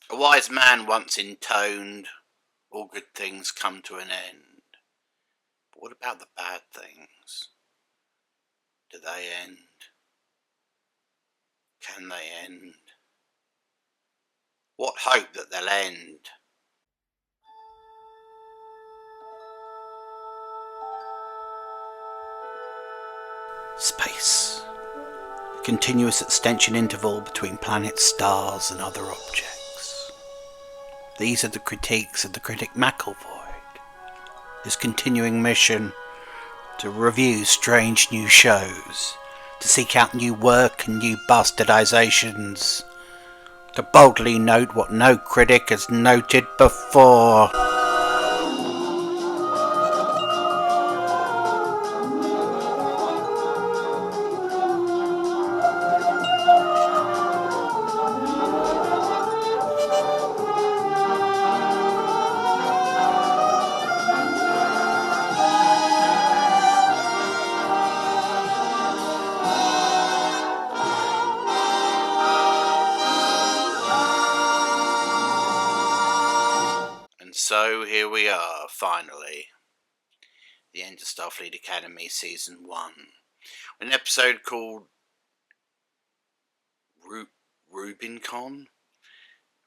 A wise man once intoned, all good things come to an end. But what about the bad things? Do they end? Can they end? What hope that they'll end? Space. A continuous extension interval between planets, stars, and other objects. These are the critiques of the critic McElvoy. His continuing mission to review strange new shows, to seek out new work and new bastardizations, to boldly note what no critic has noted before. And so here we are, finally. The end of Starfleet Academy Season 1. An episode called Rubicon?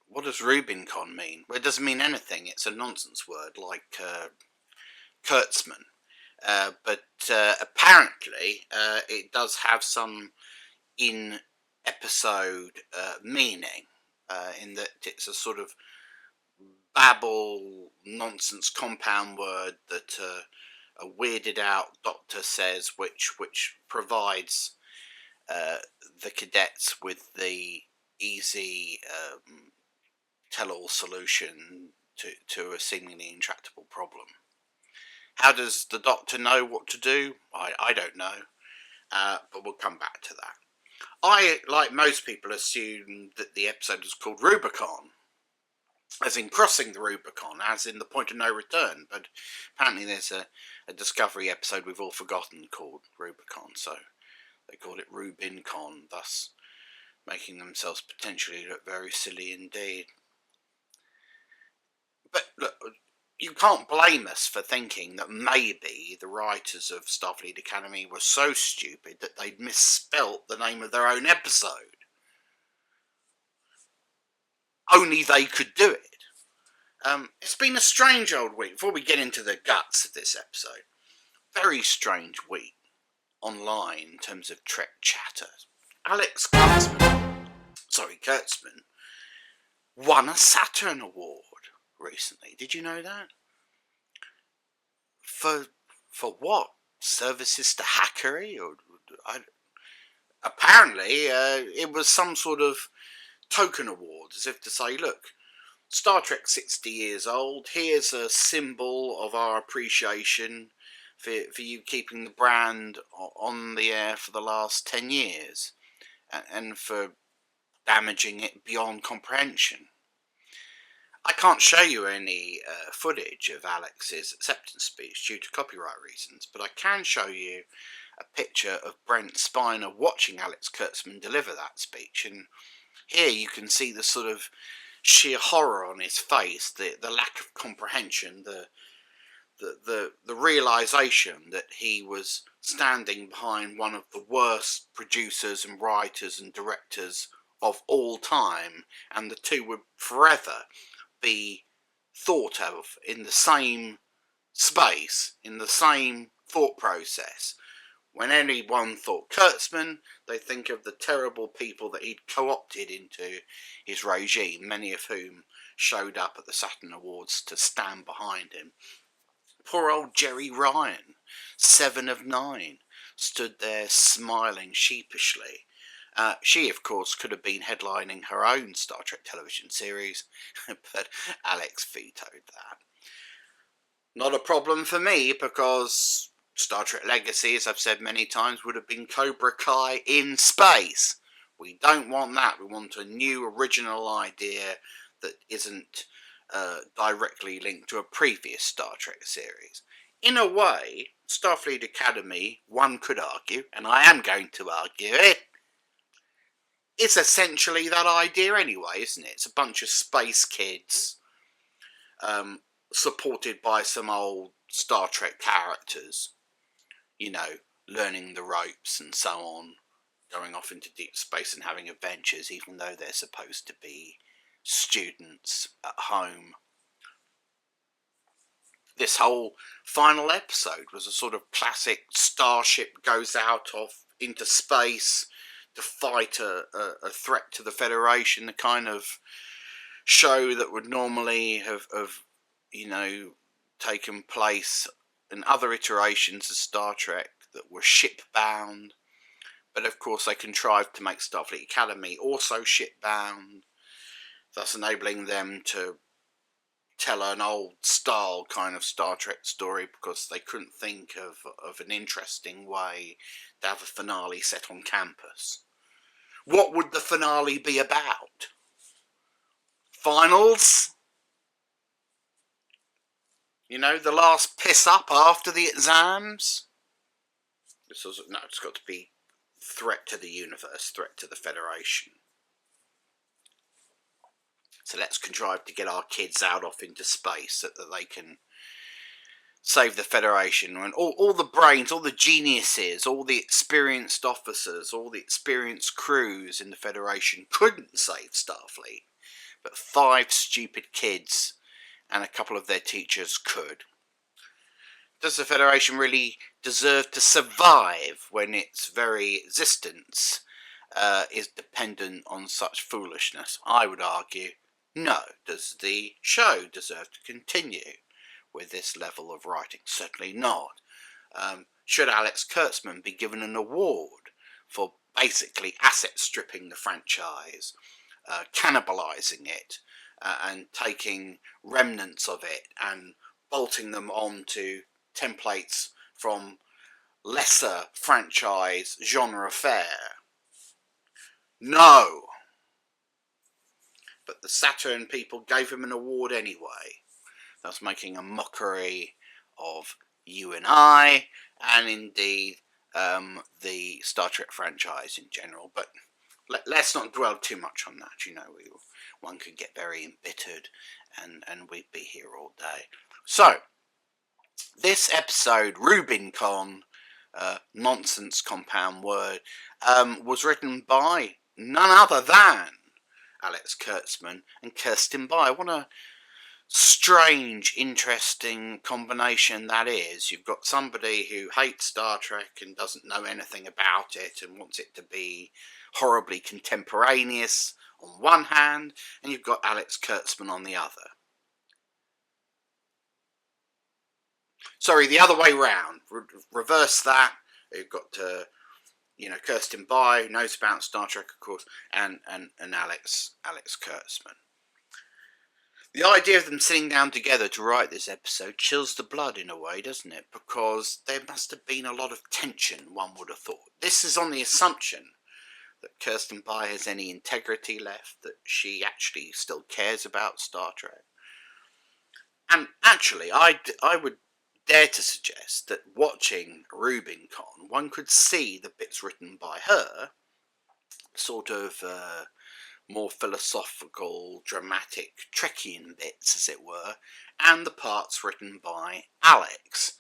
What does Rubicon mean? Well, it doesn't mean anything. It's a nonsense word like Kurtzman. But apparently it does have some in-episode meaning, in that it's a sort of babble, nonsense compound word that a weirded out doctor says, which provides the cadets with the easy tell-all solution to a seemingly intractable problem. How does the doctor know what to do? I don't know, but we'll come back to that. I, like most people, assumed that the episode was called Rubicon, as in crossing the Rubicon, as in the point of no return, but apparently there's a Discovery episode we've all forgotten called Rubicon, so they called it Rubicon, thus making themselves potentially look very silly indeed. But look, you can't blame us for thinking that maybe the writers of Starfleet Academy were so stupid that they'd misspelt the name of their own episode. Only they could do it. It's been a strange old week. Before we get into the guts of this episode, very strange week online in terms of Trek chatter. Alex Kurtzman won a Saturn Award recently. Did you know that? For what? Services to hackery? Apparently, it was some sort of token award, as if to say, look, Star Trek's 60 years old, here's a symbol of our appreciation for you keeping the brand on the air for the last 10 years, and for damaging it beyond comprehension. I can't show you any footage of Alex's acceptance speech due to copyright reasons, but I can show you a picture of Brent Spiner watching Alex Kurtzman deliver that speech, and here you can see the sort of sheer horror on his face, the lack of comprehension, the realisation that he was standing behind one of the worst producers and writers and directors of all time, and the two would forever be thought of in the same space, in the same thought process. When anyone thought Kurtzman, they think of the terrible people that he'd co-opted into his regime, many of whom showed up at the Saturn Awards to stand behind him. Poor old Jerry Ryan, 7 of 9, stood there smiling sheepishly. She, of course, could have been headlining her own Star Trek television series, but Alex vetoed that. Not a problem for me, because Star Trek Legacy, as I've said many times, would have been Cobra Kai in space. We don't want that. We want a new original idea that isn't directly linked to a previous Star Trek series. In a way, Starfleet Academy, one could argue, and I am going to argue it, it's essentially that idea anyway, isn't it? It's a bunch of space kids supported by some old Star Trek characters, you know, learning the ropes and so on, going off into deep space and having adventures, even though they're supposed to be students at home. This whole final episode was a sort of classic starship goes out into space to fight a threat to the Federation, the kind of show that would normally have taken place in other iterations of Star Trek that were ship-bound. But of course they contrived to make Starfleet Academy also ship-bound, thus enabling them to tell an old style kind of Star Trek story because they couldn't think of an interesting way to have a finale set on campus. What would the finale be about? Finals? You know, the last piss up after the exams? It's got to be threat to the universe, threat to the Federation. So let's contrive to get our kids out off into space so that they can save the Federation. And all the brains, all the geniuses, all the experienced officers, all the experienced crews in the Federation couldn't save Starfleet. But 5 stupid kids and a couple of their teachers could. Does the Federation really deserve to survive when its very existence is dependent on such foolishness? I would argue, no. Does the show deserve to continue with this level of writing? Certainly not. Should Alex Kurtzman be given an award for basically asset stripping the franchise, cannibalizing it, and taking remnants of it and bolting them onto templates from lesser franchise genre fare? No. But the Saturn people gave him an award anyway. That's making a mockery of you and I, and indeed the Star Trek franchise in general. But let's not dwell too much on that. You know, one could get very embittered, and we'd be here all day. So, this episode, Rubicon, nonsense compound word, was written by none other than Alex Kurtzman and Kirsten Beyer. What a strange, interesting combination that is. You've got somebody who hates Star Trek and doesn't know anything about it and wants it to be horribly contemporaneous on one hand, and you've got Alex Kurtzman on the other. Sorry, the other way round. Reverse that. You've got Kirsten Beyer, who knows about Star Trek, of course, and Alex Kurtzman. The idea of them sitting down together to write this episode chills the blood in a way, doesn't it? Because there must have been a lot of tension, one would have thought. This is on the assumption that Kirsten Beyer has any integrity left, that she actually still cares about Star Trek. And actually, I would dare to suggest that watching Rubicon, one could see the bits written by her, sort of more philosophical, dramatic, Trekkian bits, as it were, and the parts written by Alex.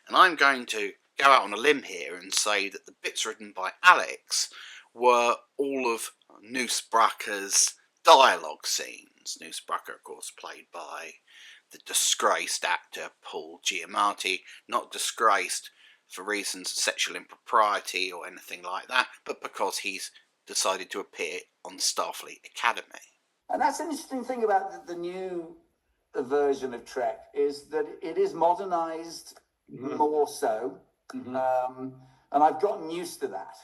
And I'm going to go out on a limb here and say that the bits written by Alex were all of Noose Brucker's dialogue scenes. Noose Brucker, of course, played by the disgraced actor Paul Giamatti, not disgraced for reasons of sexual impropriety or anything like that, but because he's decided to appear on Starfleet Academy. And that's an interesting thing about the new version of Trek, is that it is modernized more so, and I've gotten used to that.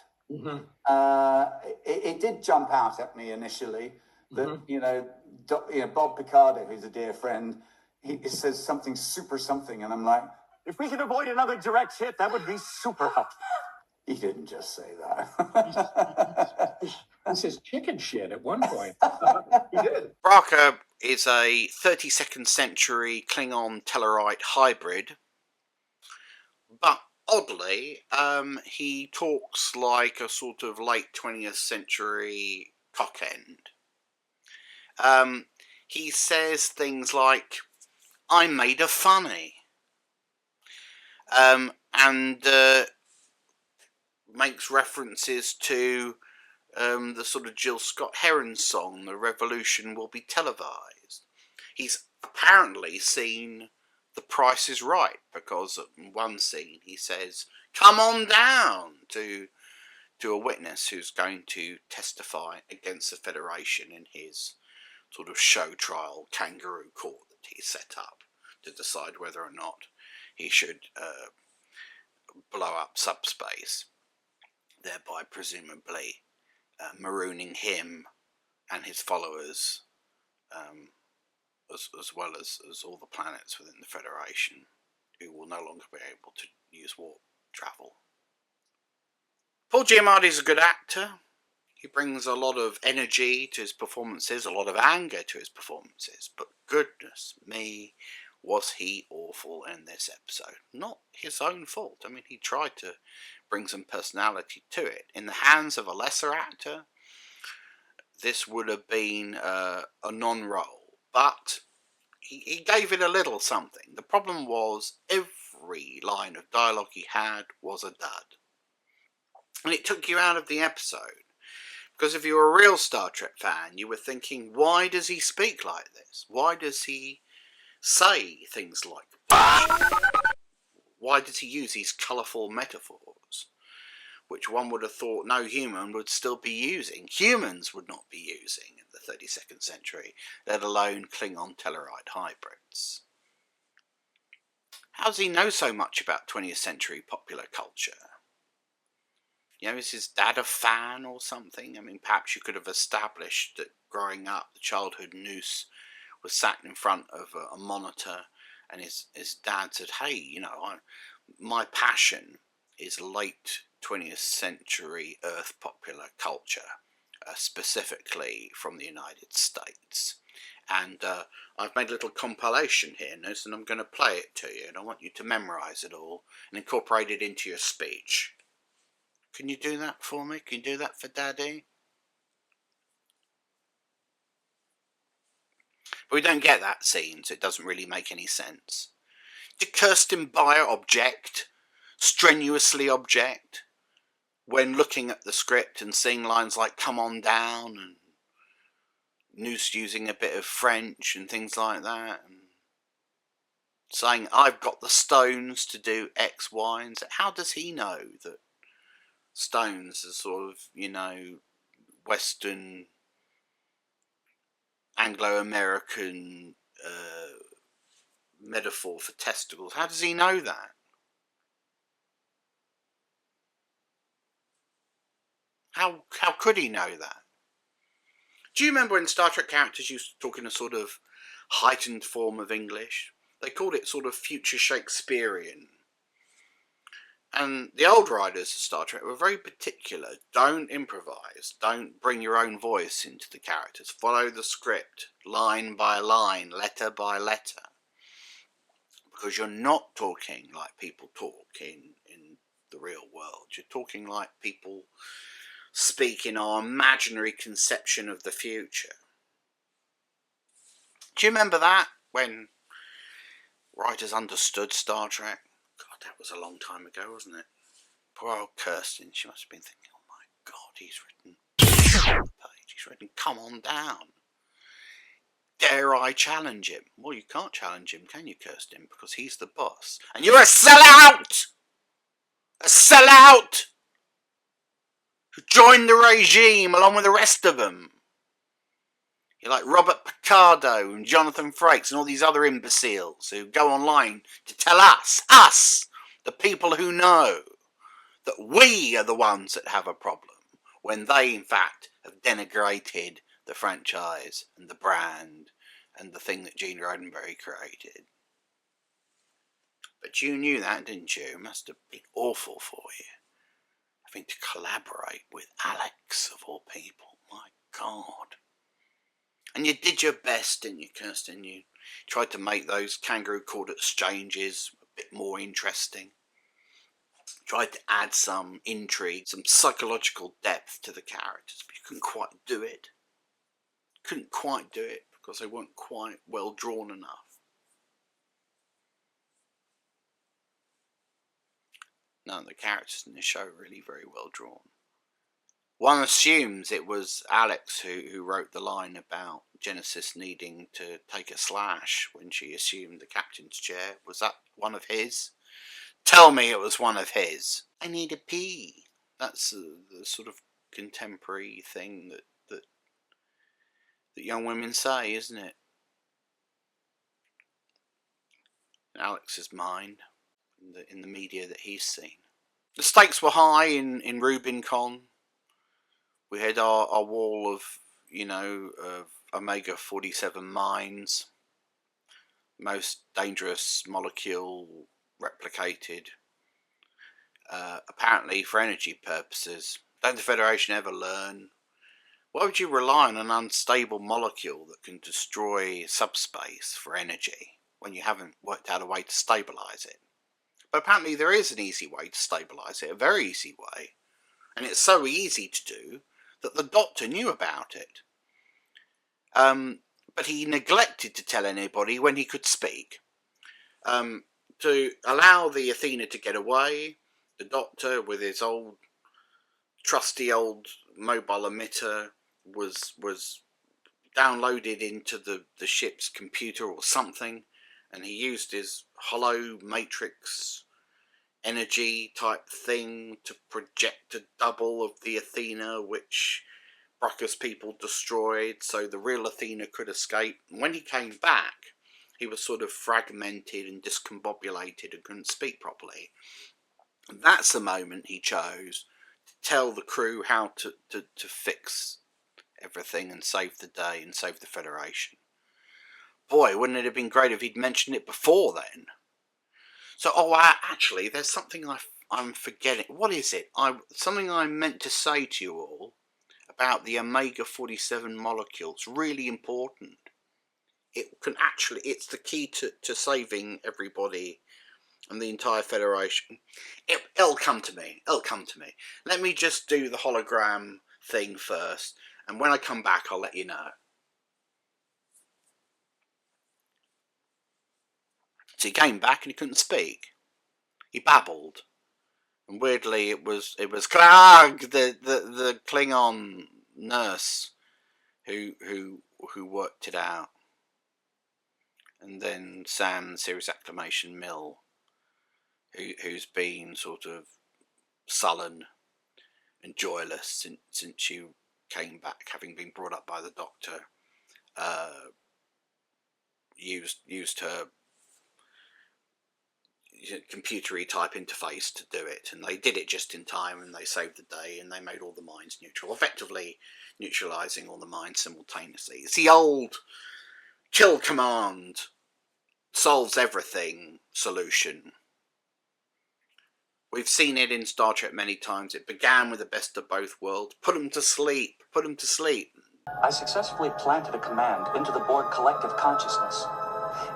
It did jump out at me initially that Bob Picardo, who's a dear friend, he says something super something, and I'm like, if we could avoid another direct hit, that would be super helpful. He didn't just say that. He says chicken shit at one point. He did. Brucker is a 32nd century Klingon Tellarite hybrid, but oddly, he talks like a sort of late 20th century cock end. He says things like, "I'm made of funny," and makes references to the sort of Jill Scott Heron song, "The Revolution Will Be Televised." He's apparently seen The Price is Right, because in one scene he says, "Come on down," to a witness who's going to testify against the Federation in his sort of show trial kangaroo court that he set up to decide whether or not he should blow up subspace, thereby presumably marooning him and his followers, as well as all the planets within the Federation, who will no longer be able to use warp travel. Paul Giamatti's a good actor. He brings a lot of energy to his performances, a lot of anger to his performances, but goodness me, was he awful in this episode. Not his own fault. I mean, he tried to bring some personality to it. In the hands of a lesser actor, this would have been a non-role, but he gave it a little something. The problem was every line of dialogue he had was a dud. And it took you out of the episode. Because if you were a real Star Trek fan, you were thinking, why does he speak like this? Why does he say things like bullshit? Why does he use these colourful metaphors, which one would have thought no human would still be using? Humans would not be using in the 32nd century, let alone Klingon Tellarite hybrids. How does he know so much about 20th century popular culture? You know, is his dad a fan or something? I mean, perhaps you could have established that growing up, the childhood Noose was sat in front of a monitor, and his dad said, "Hey, you know, my passion is late 20th century Earth popular culture, specifically from the United States. And I've made a little compilation here, Noose, and I'm going to play it to you, and I want you to memorize it all and incorporate it into your speech. Can you do that for me? Can you do that for Daddy?" But we don't get that scene, so it doesn't really make any sense. Did Kirsten Beyer strenuously object, when looking at the script and seeing lines like "come on down" and Noose using a bit of French and things like that, and saying, "I've got the stones to do X, Y, and Z"? How does he know that stones are sort of, you know, Western Anglo-American metaphor for testicles? How does he know that? How could he know that? Do you remember when Star Trek characters used to talk in a sort of heightened form of English? They called it sort of future Shakespearean. And the old writers of Star Trek were very particular. Don't improvise. Don't bring your own voice into the characters. Follow the script, line by line, letter by letter. Because you're not talking like people talk in the real world. You're talking like people speak in our imaginary conception of the future. Do you remember that? When writers understood Star Trek? God, that was a long time ago, wasn't it? Poor old Kirsten, she must have been thinking, oh my God, he's written on the page. He's written, "come on down. Dare I challenge him?" Well, you can't challenge him, can you, Kirsten? Because he's the boss. And you're a sellout! A sellout! Who joined the regime along with the rest of them. You're like Robert Picardo and Jonathan Frakes and all these other imbeciles who go online to tell us, the people who know, that we are the ones that have a problem, when they, in fact, have denigrated the franchise and the brand and the thing that Gene Roddenberry created. But you knew that, didn't you? It must have been awful for you, having to collaborate with Alex, of all people. My God. And you did your best, didn't you, Kirsten? You tried to make those kangaroo court exchanges a bit more interesting. tried to add some intrigue, some psychological depth to the characters, but you couldn't quite do it. Couldn't quite do it because they weren't quite well drawn enough. None of the characters in the show are really very well drawn. One assumes it was Alex who wrote the line about Genesis needing to take a slash when she assumed the captain's chair. Was that one of his? Tell me it was one of his. I need a pee. That's the sort of contemporary thing that young women say, isn't it? In Alex's mind, in the media that he's seen. The stakes were high in Rubicon. We had our wall of, of Omega-47 mines. Most dangerous molecule replicated. Apparently for energy purposes. Don't the Federation ever learn? Why would you rely on an unstable molecule that can destroy subspace for energy when you haven't worked out a way to stabilise it? But apparently there is an easy way to stabilise it, a very easy way. And it's so easy to do that the Doctor knew about it. But he neglected to tell anybody when he could speak. To allow the Athena to get away, the Doctor, with his trusty old mobile emitter, was downloaded into the ship's computer or something, and he used his hollow matrix energy type thing to project a double of the Athena, which Brucker's people destroyed, so the real Athena could escape. And when he came back, he was sort of fragmented and discombobulated and couldn't speak properly. And that's the moment he chose to tell the crew how to fix everything and save the day and save the Federation. Boy, wouldn't it have been great if he'd mentioned it before then? So, actually, there's something I'm forgetting. What is it? Something I meant to say to you all about the Omega-47 molecule. It's really important. It's the key to saving everybody and the entire Federation. It'll come to me. Let me just do the hologram thing first, and when I come back, I'll let you know. So he came back and he couldn't speak. He babbled, and weirdly, it was Clark, the Klingon nurse, who worked it out, and then Sam, Serious Acclamation Mill, who's been sort of sullen and joyless since you came back, having been brought up by the Doctor, used her computery type interface to do it, and they did it just in time, and they saved the day, and they made all the minds neutral, effectively neutralizing all the minds simultaneously. It's the old kill command solves everything solution. We've seen it in Star Trek many times. It began with the best of both worlds. Put them to sleep. I successfully planted a command into the Borg collective consciousness.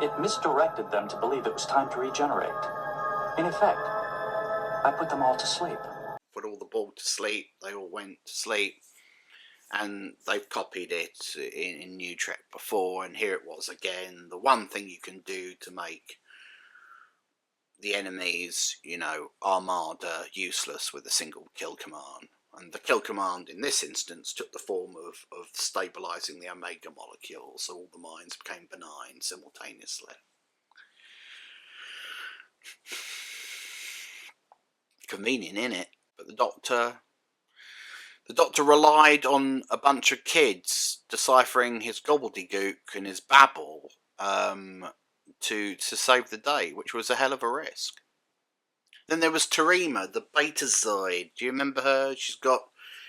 It misdirected them to believe it was time to regenerate. In effect, I put them all to sleep. Put all the Borg to sleep. They all went to sleep. And they've copied it in New Trek before, and here it was again. The one thing you can do to make the enemy's, armada useless with a single kill command. And the kill command in this instance took the form of stabilising the Omega molecule, so all the minds became benign simultaneously. Convenient, innit? But the Doctor relied on a bunch of kids deciphering his gobbledygook and his babble to save the day, which was a hell of a risk. Then there was Terima, the Betazoid. Do you remember her? She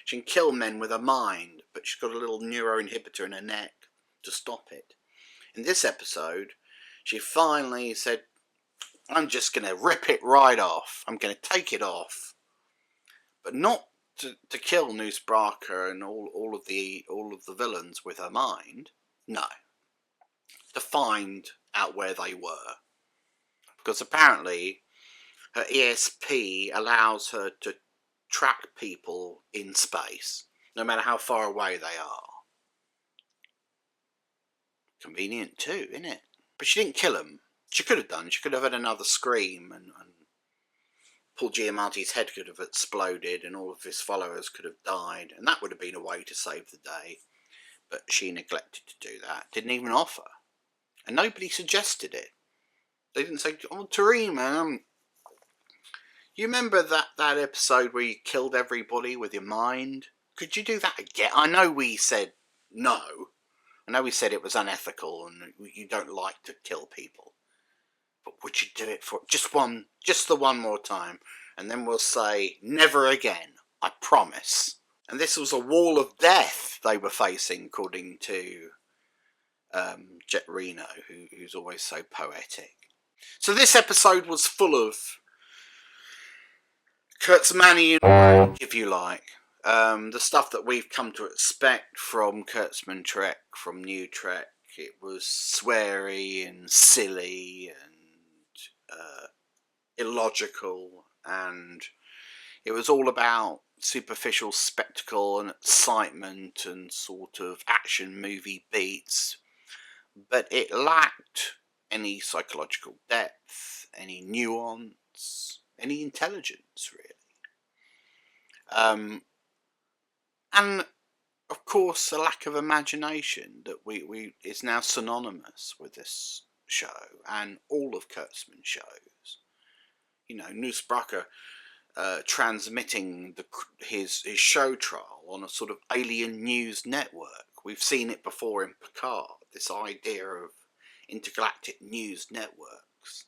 can kill men with her mind, but she's got a little neuroinhibitor in her neck to stop it. In this episode, she finally said, I'm just going to rip it right off. I'm going to take it off. But not to kill Noose Barker and all of the villains with her mind. No. To find out where they were. Because apparently her ESP allows her to track people in space, no matter how far away they are. Convenient too, isn't it? But she didn't kill him. She could have done. She could have had another scream, and Paul Giamatti's head could have exploded, and all of his followers could have died, and that would have been a way to save the day. But she neglected to do that. Didn't even offer, and nobody suggested it. They didn't say, "Oh, Tarima, you remember that episode where you killed everybody with your mind? Could you do that again?" I know we said no. I know we said it was unethical and you don't like to kill people. But would you do it for just the one more time? And then we'll say, never again, I promise. And this was a wall of death they were facing, according to Jet Reno, who's always so poetic. So this episode was full of Kurtzmanian, if you like. The stuff that we've come to expect from Kurtzman Trek, from New Trek. It was sweary and silly and illogical, and it was all about superficial spectacle and excitement and sort of action movie beats, but it lacked any psychological depth, any nuance, any intelligence, really. And of course, a lack of imagination that we is now synonymous with this show and all of Kurtzman's shows. You know, Newsbrucker transmitting his show trial on a sort of alien news network. We've seen it before in Picard, this idea of intergalactic news networks.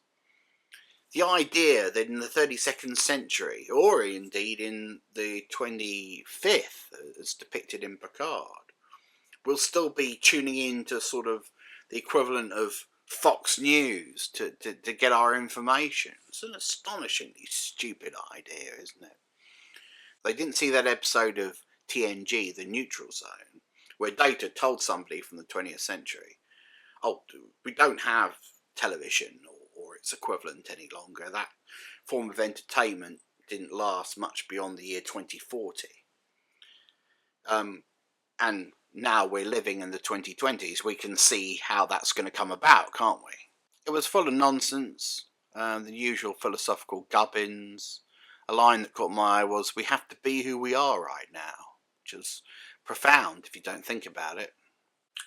The idea that in the 32nd century, or indeed in the 25th, as depicted in Picard, we'll still be tuning in to sort of the equivalent of Fox News to get our information. It's an astonishingly stupid idea, isn't it? They didn't see that episode of TNG, The Neutral Zone, where Data told somebody from the 20th century, "Oh, we don't have television or its equivalent any longer. That form of entertainment didn't last much beyond the year 2040. And now we're living in the 2020s. We can see how that's going to come about, can't we?" It was full of nonsense, the usual philosophical gubbins. A line that caught my eye was, "We have to be who we are right now," which is profound if you don't think about it.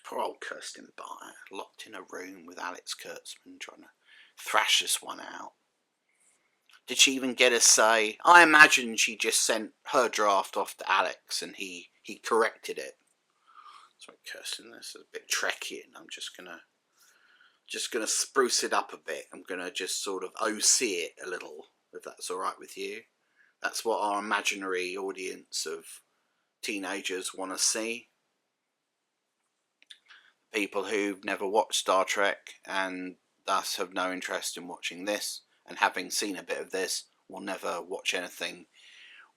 Poor old Kirsten Barr, locked in a room with Alex Kurtzman, trying to thrash this one out. Did she even get a say? I imagine she just sent her draft off to Alex and he corrected it. Sorry, Kirsten, this is a bit Trekkie, and I'm just gonna spruce it up a bit. I'm gonna just sort of OC it a little, if that's all right with you. That's what our imaginary audience of teenagers want to see. People who've never watched Star Trek and thus have no interest in watching this, and having seen a bit of this, will never watch anything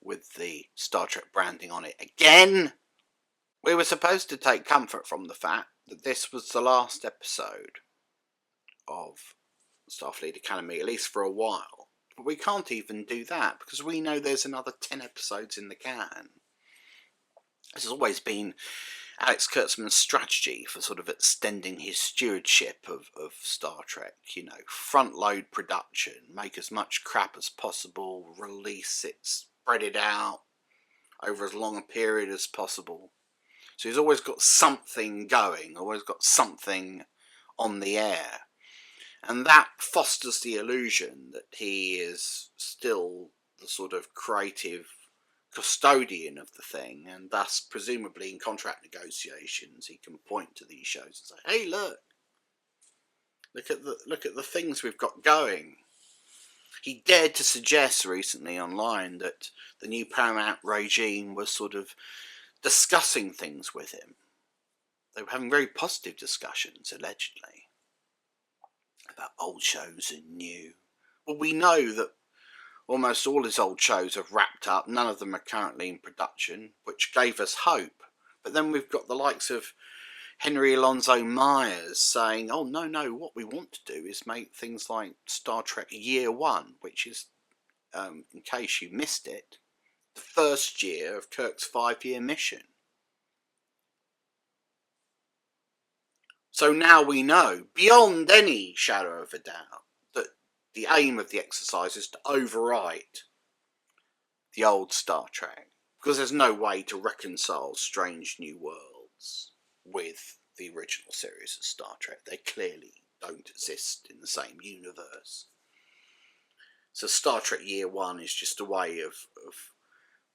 with the Star Trek branding on it again. We were supposed to take comfort from the fact that this was the last episode of Starfleet Academy, at least for a while. But we can't even do that, because we know there's another 10 episodes in the can. This has always been Alex Kurtzman's strategy for sort of extending his stewardship of Star Trek. You know, front load production, make as much crap as possible, release it, spread it out over as long a period as possible. So he's always got something going, always got something on the air. And that fosters the illusion that he is still the sort of creative custodian of the thing, and thus presumably in contract negotiations he can point to these shows and say, "Hey, look at the things we've got going." He dared to suggest recently online that the new Paramount regime was sort of discussing things with him. They were having very positive discussions, allegedly, about old shows and new. Well, we know that almost all his old shows have wrapped up. None of them are currently in production, which gave us hope. But then we've got the likes of Henry Alonso Myers saying, "Oh, no, what we want to do is make things like Star Trek Year One," which is in case you missed it, the first year of Kirk's 5-year mission. So now we know, beyond any shadow of a doubt, that the aim of the exercise is to overwrite the old Star Trek, because there's no way to reconcile Strange New Worlds with the original series of Star Trek. They clearly don't exist in the same universe. So Star Trek Year 1 is just a way of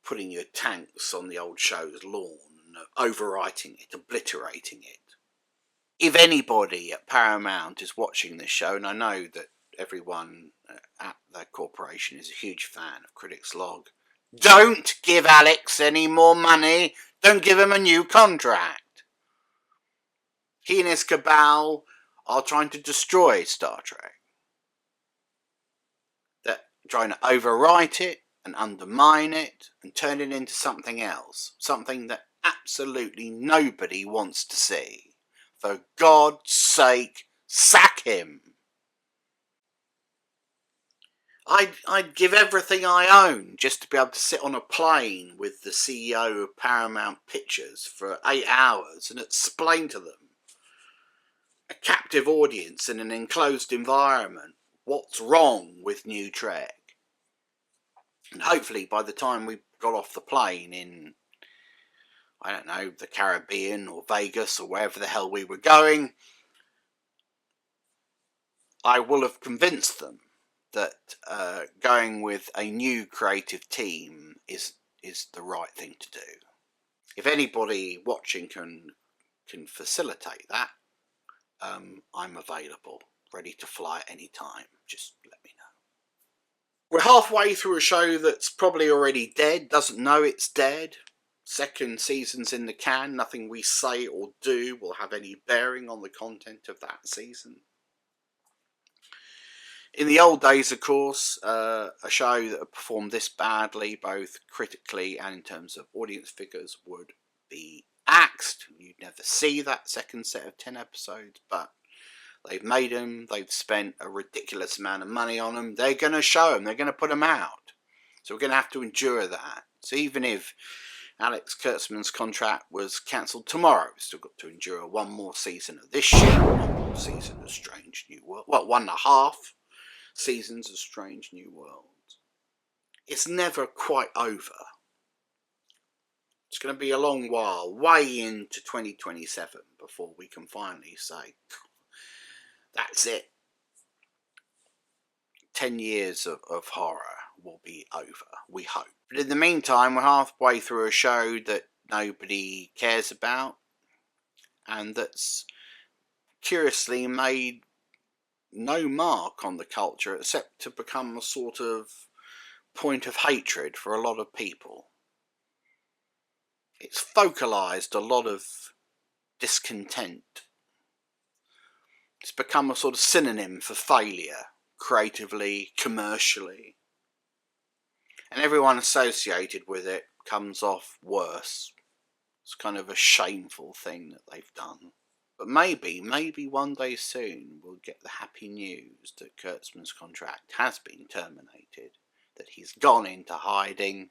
putting your tanks on the old show's lawn and overwriting it, obliterating it. If anybody at Paramount is watching this show, and I know that everyone at the corporation is a huge fan of Critic's Log, don't give Alex any more money. Don't give him a new contract. He and his cabal are trying to destroy Star Trek. They're trying to overwrite it and undermine it and turn it into something else. Something that absolutely nobody wants to see. For God's sake, sack him. I'd give everything I own just to be able to sit on a plane with the CEO of Paramount Pictures for 8 hours and explain to them, a captive audience in an enclosed environment, what's wrong with New Trek. And hopefully by the time we got off the plane in, I don't know, the Caribbean or Vegas or wherever the hell we were going, I will have convinced them that going with a new creative team is the right thing to do. If anybody watching can facilitate that, I'm available, ready to fly at any time. Just let me know. We're halfway through a show that's probably already dead, doesn't know it's dead. Second season's in the can. Nothing we say or do will have any bearing on the content of that season. In the old days, of course, a show that had performed this badly, both critically and in terms of audience figures, would be axed. You'd never see that second set of 10 episodes, but they've made them. They've spent a ridiculous amount of money on them. They're going to show them. They're going to put them out. So we're going to have to endure that. So even if Alex Kurtzman's contract was cancelled tomorrow, we've still got to endure one more season of this shit, one more season of Strange New World. Well, 1.5 seasons of Strange New World. It's never quite over. It's going to be a long while, way into 2027, before we can finally say, that's it. 10 years of horror will be over, we hope. But in the meantime, we're halfway through a show that nobody cares about, and that's curiously made no mark on the culture except to become a sort of point of hatred for a lot of people. It's focalised a lot of discontent. It's become a sort of synonym for failure, creatively, commercially. And everyone associated with it comes off worse. It's kind of a shameful thing that they've done. But maybe one day soon we'll get the happy news that Kurtzman's contract has been terminated, that he's gone into hiding,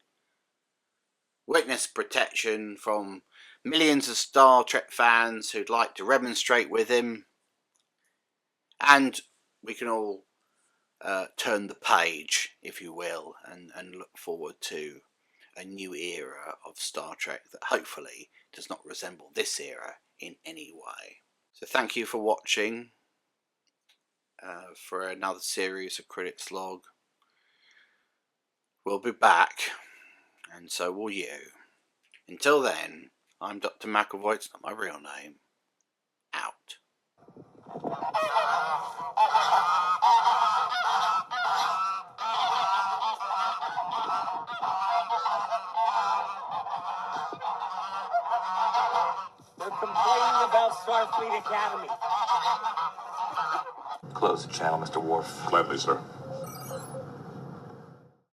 witness protection from millions of Star Trek fans who'd like to remonstrate with him, and we can all turn the page, if you will, and look forward to a new era of Star Trek that hopefully does not resemble this era in any way. So thank you for watching for another series of Critic's Log. We'll be back, and so will you. Until then, I'm Dr. McAvoy, it's not my real name. Out. They're complaining about Starfleet Academy. Close the channel, Mr. Worf. Gladly, sir.